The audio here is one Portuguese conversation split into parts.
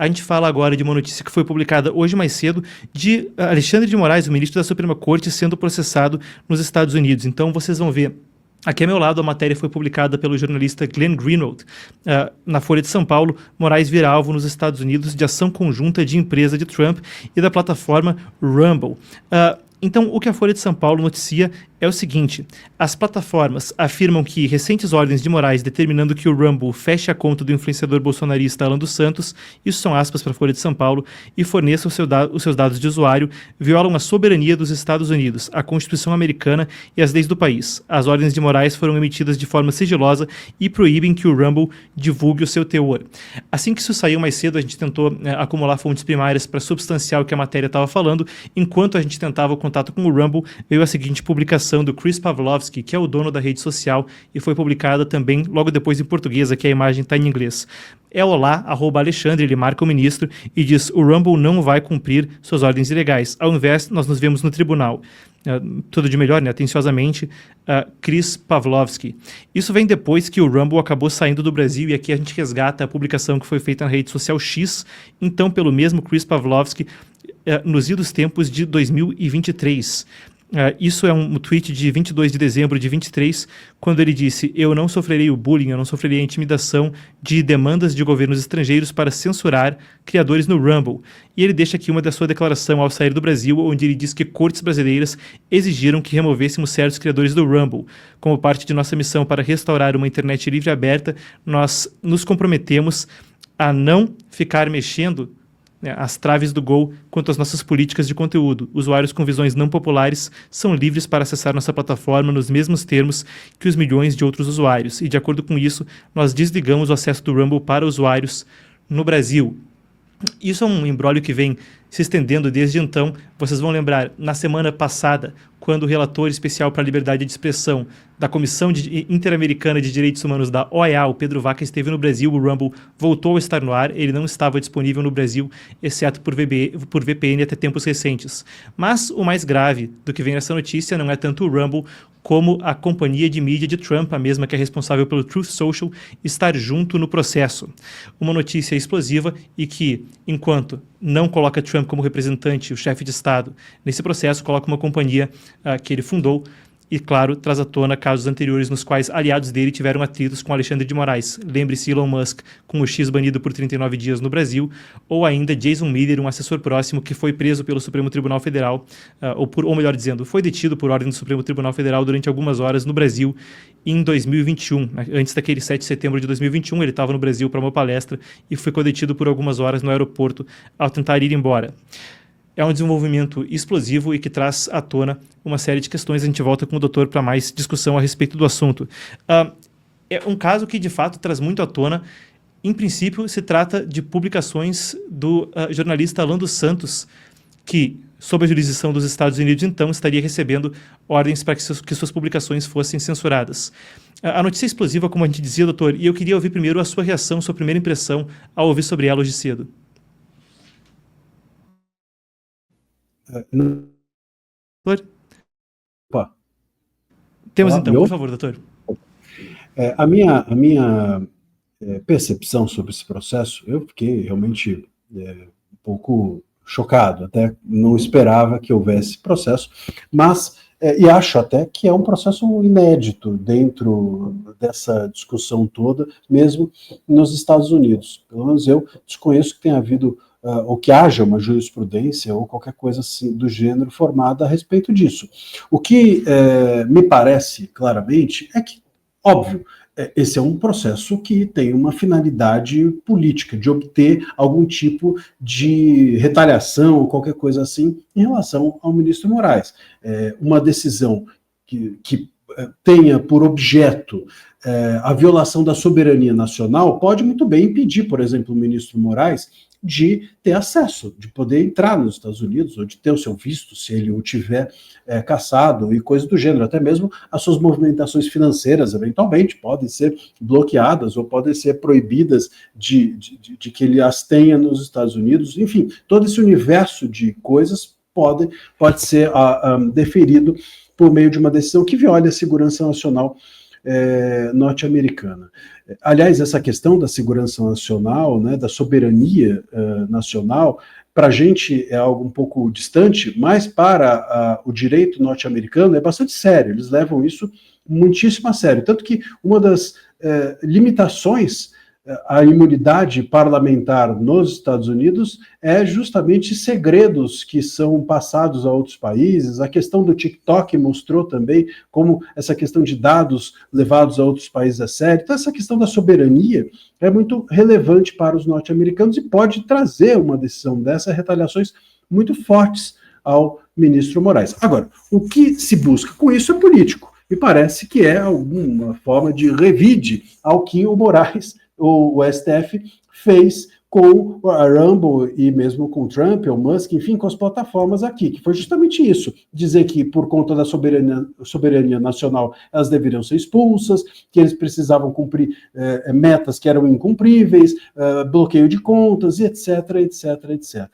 A gente fala agora de uma notícia que foi publicada hoje mais cedo de Alexandre de Moraes, o ministro da Suprema Corte, sendo processado nos Estados Unidos. Então vocês vão ver aqui ao meu lado, a matéria foi publicada pelo jornalista Glenn Greenwald. Na Folha de São Paulo, Moraes vira alvo nos Estados Unidos de ação conjunta de empresa de Trump e da plataforma Rumble. Então, o que a Folha de São Paulo noticia é o seguinte: as plataformas afirmam que recentes ordens de Moraes determinando que o Rumble feche a conta do influenciador bolsonarista Alan dos Santos, isso são aspas para a Folha de São Paulo, e forneça os seus dados de usuário, violam a soberania dos Estados Unidos, a Constituição americana e as leis do país. As ordens de Moraes foram emitidas de forma sigilosa e proíbem que o Rumble divulgue o seu teor. Assim que isso saiu mais cedo, a gente tentou acumular fontes primárias para substanciar o que a matéria estava falando. Enquanto a gente tentava o contato com o Rumble, veio a seguinte publicação do Chris Pavlovski, que é o dono da rede social, e foi publicada também logo depois em português, aqui a imagem está em inglês. É olá, @Alexandre, ele marca o ministro e diz: o Rumble não vai cumprir suas ordens ilegais. Ao invés, nós nos vemos no tribunal. Tudo de melhor, né? Atenciosamente, Chris Pavlovski. Isso vem depois que o Rumble acabou saindo do Brasil, e aqui a gente resgata a publicação que foi feita na rede social X, então pelo mesmo Chris Pavlovski, nos idos tempos de 2023. Isso é um tweet de 22 de dezembro de 23, quando ele disse: eu não sofrerei o bullying, eu não sofrerei a intimidação de demandas de governos estrangeiros para censurar criadores no Rumble. E ele deixa aqui uma da sua declaração ao sair do Brasil, onde ele diz que cortes brasileiras exigiram que removêssemos certos criadores do Rumble. Como parte de nossa missão para restaurar uma internet livre e aberta, nós nos comprometemos a não ficar mexendo as traves do Gol quanto às nossas políticas de conteúdo. Usuários com visões não populares são livres para acessar nossa plataforma nos mesmos termos que os milhões de outros usuários. E, de acordo com isso, nós desligamos o acesso do Rumble para usuários no Brasil. Isso é um imbróglio que vem se estendendo desde então. Vocês vão lembrar, na semana passada, quando o relator especial para a liberdade de expressão da Comissão Interamericana de Direitos Humanos da OEA, o Pedro Vaca, esteve no Brasil, o Rumble voltou a estar no ar, ele não estava disponível no Brasil, exceto por VPN até tempos recentes. Mas o mais grave do que vem nessa notícia não é tanto o Rumble, como a companhia de mídia de Trump, a mesma que é responsável pelo Truth Social, estar junto no processo. Uma notícia explosiva e que, enquanto não coloca Trump como representante, o chefe de Estado, nesse processo coloca uma companhia que ele fundou e, claro, traz à tona casos anteriores nos quais aliados dele tiveram atritos com Alexandre de Moraes. Lembre-se Elon Musk com o X banido por 39 dias no Brasil, ou ainda Jason Miller, um assessor próximo que foi preso pelo Supremo Tribunal Federal, ou melhor dizendo, foi detido por ordem do Supremo Tribunal Federal durante algumas horas no Brasil em 2021. Antes daquele 7 de setembro de 2021, ele estava no Brasil para uma palestra e ficou detido por algumas horas no aeroporto ao tentar ir embora. É um desenvolvimento explosivo e que traz à tona uma série de questões. A gente volta com o doutor para mais discussão a respeito do assunto. É um caso que, de fato, traz muito à tona. Em princípio, se trata de publicações do jornalista Alan dos Santos, que, sob a jurisdição dos Estados Unidos, então, estaria recebendo ordens para que suas publicações fossem censuradas. A notícia é explosiva, como a gente dizia, doutor, e eu queria ouvir primeiro a sua reação, sua primeira impressão ao ouvir sobre ela hoje cedo. Doutor? Opa. Temos então, por favor, doutor. A minha percepção sobre esse processo, eu fiquei realmente um pouco chocado, até não esperava que houvesse processo, mas, e acho até que é um processo inédito dentro dessa discussão toda, mesmo nos Estados Unidos. Pelo menos eu desconheço que tenha havido ou que haja uma jurisprudência ou qualquer coisa assim do gênero formada a respeito disso. O que me parece claramente é que, óbvio, esse é um processo que tem uma finalidade política, de obter algum tipo de retaliação ou qualquer coisa assim em relação ao ministro Moraes. Uma decisão que tenha por objeto a violação da soberania nacional pode muito bem impedir, por exemplo, o ministro Moraes de ter acesso, de poder entrar nos Estados Unidos, ou de ter o seu visto, se ele o tiver cassado, e coisas do gênero. Até mesmo as suas movimentações financeiras, eventualmente, podem ser bloqueadas, ou podem ser proibidas de que ele as tenha nos Estados Unidos. Enfim, todo esse universo de coisas pode ser deferido por meio de uma decisão que viola a segurança nacional norte-americana. Aliás, essa questão da segurança nacional, né, da soberania nacional, para a gente é algo um pouco distante, mas para o direito norte-americano é bastante sério, eles levam isso muitíssimo a sério. Tanto que uma das limitações à imunidade parlamentar nos Estados Unidos é justamente segredos que são passados a outros países. A questão do TikTok mostrou também como essa questão de dados levados a outros países é sério. Então, essa questão da soberania é muito relevante para os norte-americanos e pode trazer uma decisão dessa, retaliações muito fortes ao ministro Moraes. Agora, o que se busca com isso é político, e parece que é alguma forma de revide ao que o Moraes, o STF, fez com a Rumble e mesmo com o Trump, o Musk, enfim, com as plataformas aqui, que foi justamente isso, dizer que por conta da soberania nacional elas deveriam ser expulsas, que eles precisavam cumprir metas que eram incumpríveis, bloqueio de contas, e etc, etc, etc.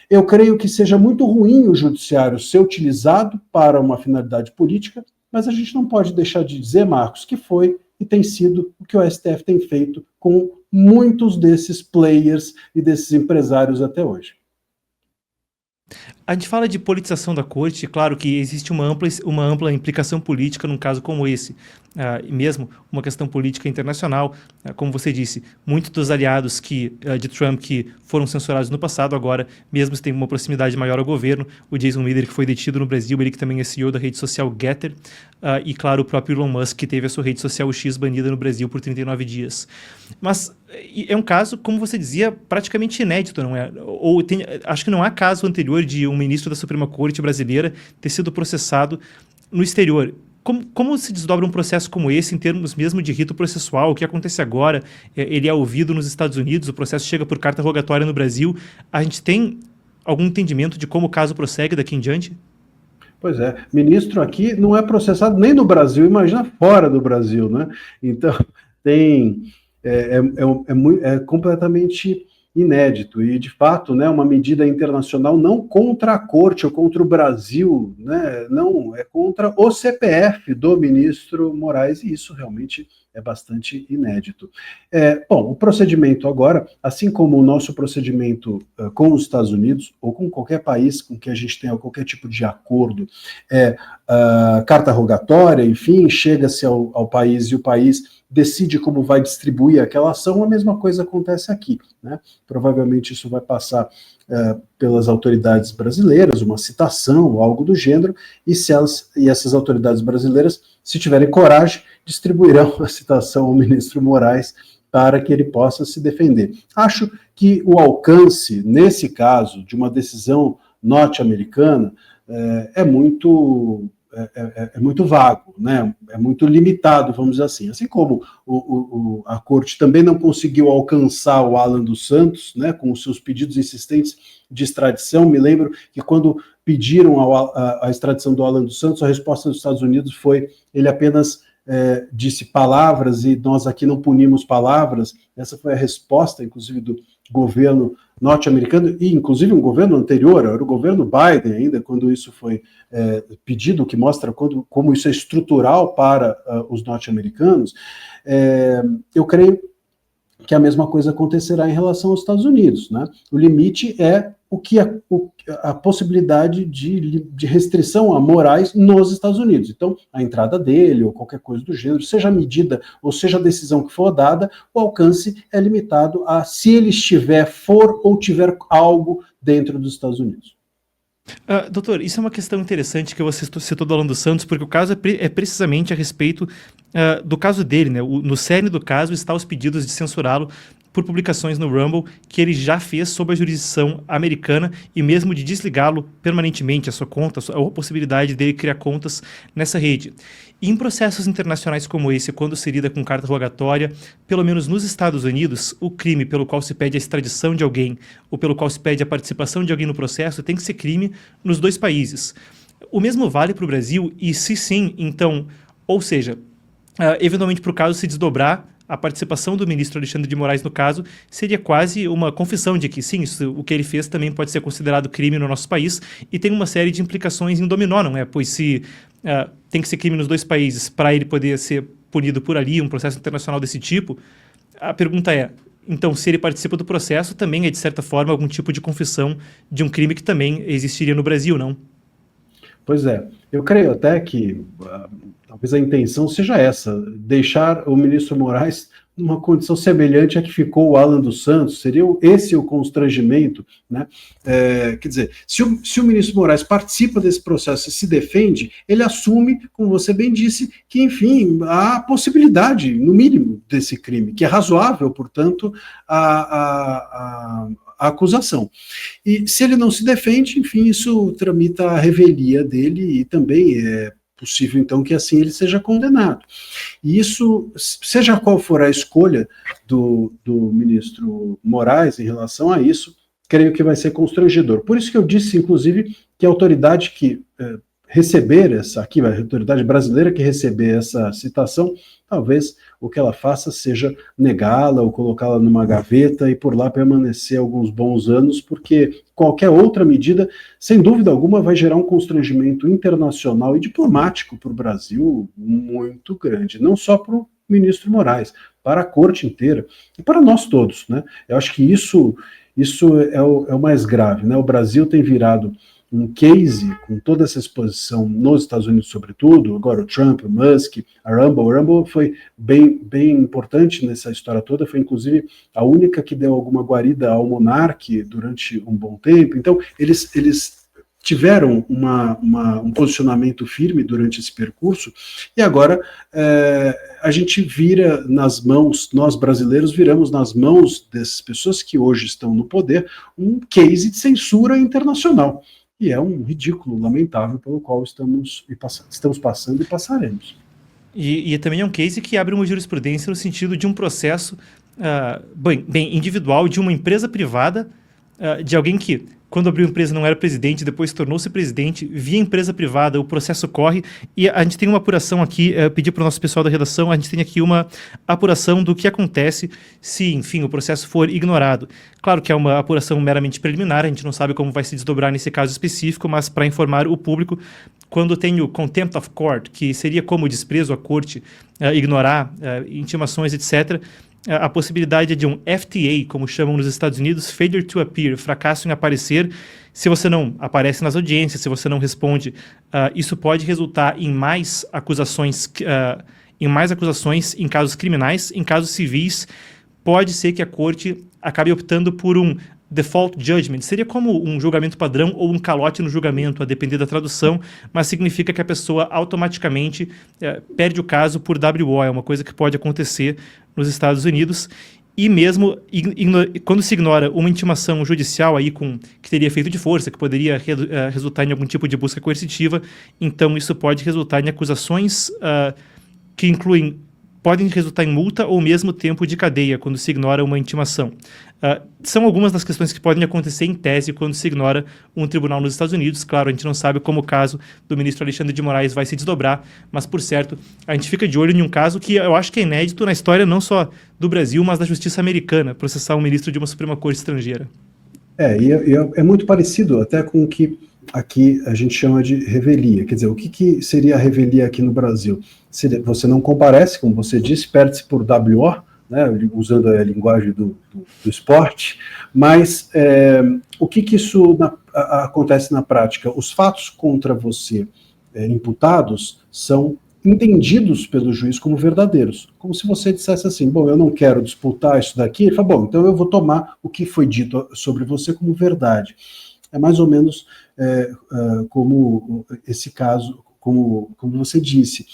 Eu creio que seja muito ruim o judiciário ser utilizado para uma finalidade política, mas a gente não pode deixar de dizer, Marcos, que foi e tem sido o que o STF tem feito com muitos desses players e desses empresários até hoje. A gente fala de politização da corte, claro que existe uma ampla implicação política num caso como esse, e mesmo uma questão política internacional, como você disse, muitos dos aliados de Trump que foram censurados no passado, agora, mesmo se tem uma proximidade maior ao governo, o Jason Miller, que foi detido no Brasil, ele que também é CEO da rede social Getter, e claro, o próprio Elon Musk, que teve a sua rede social X banida no Brasil por 39 dias. Mas é um caso, como você dizia, praticamente inédito, não é? Acho que não há caso anterior de um ministro da Suprema Corte brasileira ter sido processado no exterior. Como se desdobra um processo como esse em termos mesmo de rito processual? O que acontece agora? Ele é ouvido nos Estados Unidos, o processo chega por carta rogatória no Brasil. A gente tem algum entendimento de como o caso prossegue daqui em diante? Pois é, ministro aqui não é processado nem no Brasil, imagina fora do Brasil, né? Então, é completamente inédito e, de fato, né, uma medida internacional não contra a Corte ou contra o Brasil, né, não, é contra o CPF do ministro Moraes, e isso realmente é bastante inédito. Bom, o procedimento agora, assim como o nosso procedimento com os Estados Unidos, ou com qualquer país com que a gente tenha qualquer tipo de acordo, carta rogatória, enfim, chega-se ao país e o país decide como vai distribuir aquela ação, a mesma coisa acontece aqui, né? Provavelmente isso vai passar pelas autoridades brasileiras, uma citação ou algo do gênero, e essas autoridades brasileiras, se tiverem coragem, distribuirão a citação ao ministro Moraes para que ele possa se defender. Acho que o alcance, nesse caso, de uma decisão norte-americana é muito vago, né? É muito limitado, vamos dizer assim. Assim como a Corte também não conseguiu alcançar o Alan dos Santos, né, com os seus pedidos insistentes de extradição. Me lembro que quando pediram a extradição do Alan dos Santos, a resposta dos Estados Unidos foi: ele apenas disse palavras e nós aqui não punimos palavras. Essa foi a resposta, inclusive, do governo norte-americano, e inclusive um governo anterior, era o governo Biden ainda, quando isso foi pedido, que mostra como isso é estrutural para os norte-americanos. Eu creio que a mesma coisa acontecerá em relação aos Estados Unidos, né? O limite é a possibilidade de restrição a Moraes nos Estados Unidos. Então, a entrada dele, ou qualquer coisa do gênero, seja a medida, ou seja a decisão que for dada, o alcance é limitado a se ele for ou tiver algo dentro dos Estados Unidos. Doutor, isso é uma questão interessante que você citou do Alan dos Santos, porque o caso é precisamente a respeito do caso dele, né? No cerne do caso está os pedidos de censurá-lo por publicações no Rumble que ele já fez sob a jurisdição americana e mesmo de desligá-lo permanentemente a sua conta, ou a possibilidade dele criar contas nessa rede. E em processos internacionais como esse, quando se lida com carta rogatória, pelo menos nos Estados Unidos, o crime pelo qual se pede a extradição de alguém ou pelo qual se pede a participação de alguém no processo tem que ser crime nos dois países. O mesmo vale para o Brasil e, se sim, então, ou seja, eventualmente para o caso se desdobrar, a participação do ministro Alexandre de Moraes no caso seria quase uma confissão de que sim, o que ele fez também pode ser considerado crime no nosso país e tem uma série de implicações em dominó, não é? Pois se tem que ser crime nos dois países para ele poder ser punido por ali, um processo internacional desse tipo, a pergunta é, então, se ele participa do processo, também é, de certa forma, algum tipo de confissão de um crime que também existiria no Brasil, não? Pois é, eu creio até que talvez a intenção seja essa, deixar o ministro Moraes numa condição semelhante à que ficou o Alan dos Santos, seria esse o constrangimento, né? Quer dizer, se o ministro Moraes participa desse processo e se defende, ele assume, como você bem disse, que, enfim, há possibilidade, no mínimo, desse crime, que é razoável, portanto, a acusação. E se ele não se defende, enfim, isso tramita a revelia dele e também é possível, então, que assim ele seja condenado. E isso, seja qual for a escolha do ministro Moraes em relação a isso, creio que vai ser constrangedor. Por isso que eu disse, inclusive, que a autoridade que receber essa, aqui, a autoridade brasileira que receber essa citação, talvez o que ela faça seja negá-la ou colocá-la numa gaveta e por lá permanecer alguns bons anos, porque qualquer outra medida, sem dúvida alguma, vai gerar um constrangimento internacional e diplomático para o Brasil muito grande, não só para o ministro Moraes, para a corte inteira e para nós todos, né? Eu acho que isso é o mais grave, né? O Brasil tem virado um case com toda essa exposição nos Estados Unidos, sobretudo, agora o Trump, o Musk, a Rumble. A Rumble foi bem importante nessa história toda, foi inclusive a única que deu alguma guarida ao monarca durante um bom tempo. Então, eles tiveram um posicionamento firme durante esse percurso, e agora a gente vira nas mãos, nós brasileiros viramos nas mãos dessas pessoas que hoje estão no poder, um case de censura internacional. E é um ridículo, lamentável, pelo qual estamos passando e passaremos. E também é um case que abre uma jurisprudência no sentido de um processo bem individual de uma empresa privada, de alguém que, quando abriu a empresa, não era presidente, depois tornou-se presidente, via empresa privada, o processo corre, e a gente tem uma apuração aqui, pedi para o nosso pessoal da redação, a gente tem aqui uma apuração do que acontece se, enfim, o processo for ignorado. Claro que é uma apuração meramente preliminar, a gente não sabe como vai se desdobrar nesse caso específico, mas para informar o público, quando tem o contempt of court, que seria como o desprezo à corte, ignorar intimações, etc., a possibilidade de um FTA, como chamam nos Estados Unidos, failure to appear, fracasso em aparecer. Se você não aparece nas audiências, se você não responde, isso pode resultar em mais acusações, em casos criminais. Em casos civis, pode ser que a corte acabe optando por um default judgment. Seria como um julgamento padrão ou um calote no julgamento, a depender da tradução, mas significa que a pessoa automaticamente perde o caso por WO. É uma coisa que pode acontecer nos Estados Unidos. E mesmo quando se ignora uma intimação judicial aí que teria efeito de força, que poderia resultar em algum tipo de busca coercitiva, então isso pode resultar em acusações que podem resultar em multa ou mesmo tempo de cadeia quando se ignora uma intimação. São algumas das questões que podem acontecer em tese quando se ignora um tribunal nos Estados Unidos. Claro, a gente não sabe como o caso do ministro Alexandre de Moraes vai se desdobrar, mas, por certo, a gente fica de olho em um caso que eu acho que é inédito na história não só do Brasil, mas da justiça americana, processar um ministro de uma Suprema Corte estrangeira. É muito parecido até com o que aqui a gente chama de revelia. Quer dizer, o que seria a revelia aqui no Brasil? Você não comparece, como você disse, perde-se por WO, né, usando a linguagem do esporte, mas o que isso acontece na prática? Os fatos contra você imputados são entendidos pelo juiz como verdadeiros, como se você dissesse assim, bom, eu não quero disputar isso daqui, ele fala, bom, então eu vou tomar o que foi dito sobre você como verdade. É mais ou menos como esse caso, como você disse.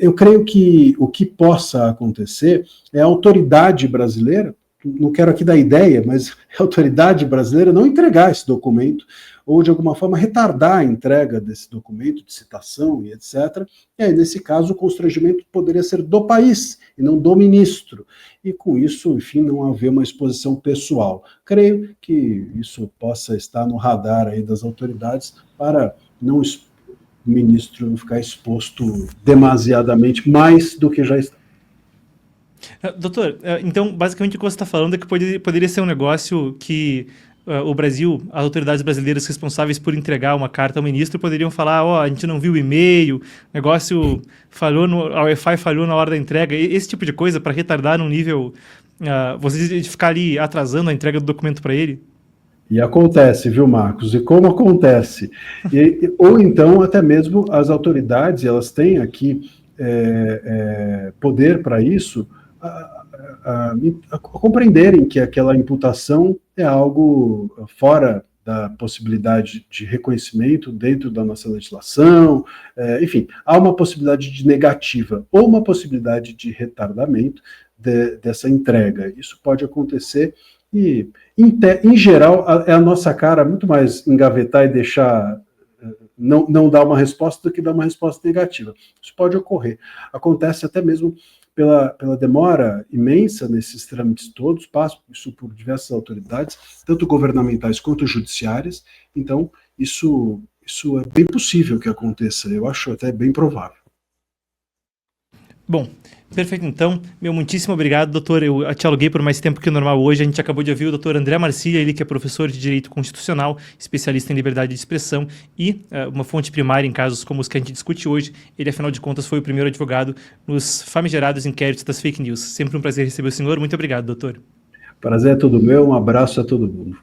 Eu creio que o que possa acontecer é a autoridade brasileira, não quero aqui dar ideia, mas a autoridade brasileira não entregar esse documento, ou de alguma forma retardar a entrega desse documento de citação e etc. E aí, nesse caso, o constrangimento poderia ser do país e não do ministro. E com isso, enfim, não haver uma exposição pessoal. Creio que isso possa estar no radar aí das autoridades para não o ministro não ficar exposto demasiadamente mais do que já está. Doutor, então, basicamente o que você está falando é que poderia ser um negócio que o Brasil, as autoridades brasileiras responsáveis por entregar uma carta ao ministro poderiam falar, a gente não viu o e-mail, o negócio falhou, a Wi-Fi falhou na hora da entrega, esse tipo de coisa para retardar num nível, você ficar ali atrasando a entrega do documento para ele? E acontece, viu, Marcos? E como acontece? Ou então, até mesmo as autoridades, elas têm aqui poder para isso, a compreenderem que aquela imputação é algo fora da possibilidade de reconhecimento dentro da nossa legislação, enfim, há uma possibilidade de negativa ou uma possibilidade de retardamento dessa entrega. Isso pode acontecer e, em geral, é a nossa cara muito mais engavetar e deixar não dar uma resposta do que dar uma resposta negativa. Isso pode ocorrer. Acontece até mesmo pela demora imensa nesses trâmites todos, passa isso por diversas autoridades, tanto governamentais quanto judiciárias, então isso é bem possível que aconteça, eu acho até bem provável. Bom, perfeito então. Muitíssimo obrigado, doutor. Eu te aluguei por mais tempo que o normal hoje. A gente acabou de ouvir o doutor André Marcília, ele que é professor de Direito Constitucional, especialista em liberdade de expressão e uma fonte primária em casos como os que a gente discute hoje. Ele, afinal de contas, foi o primeiro advogado nos famigerados inquéritos das fake news. Sempre um prazer receber o senhor. Muito obrigado, doutor. Prazer é todo meu. Um abraço a todo mundo.